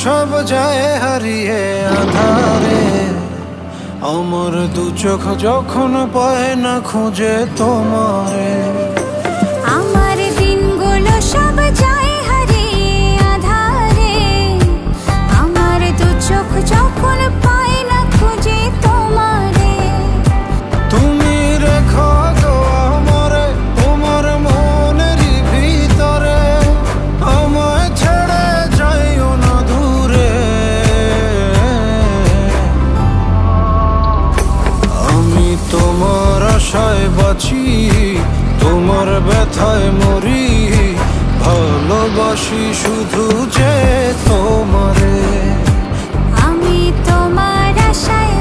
সব যায় হারিয়ে আধারে। আমার দু চোখ যখন পায় না খুঁজে তোমারে। আমার দিনগুলো সব যায় হারিয়ে আধারে। আমার দু চোখ যখন পায় না খুঁজে তোমারে। তুমি রেখো গো আমারে তোমার মনেরই ভিতরে, আমায় ছেড়ে যাইও না দূরে। আমি তোমার আশায় বাঁচি, তোমার ব্যথায় মরি, ভালোবাসি শুধু যে তোমারে। আমি তোমার আশায়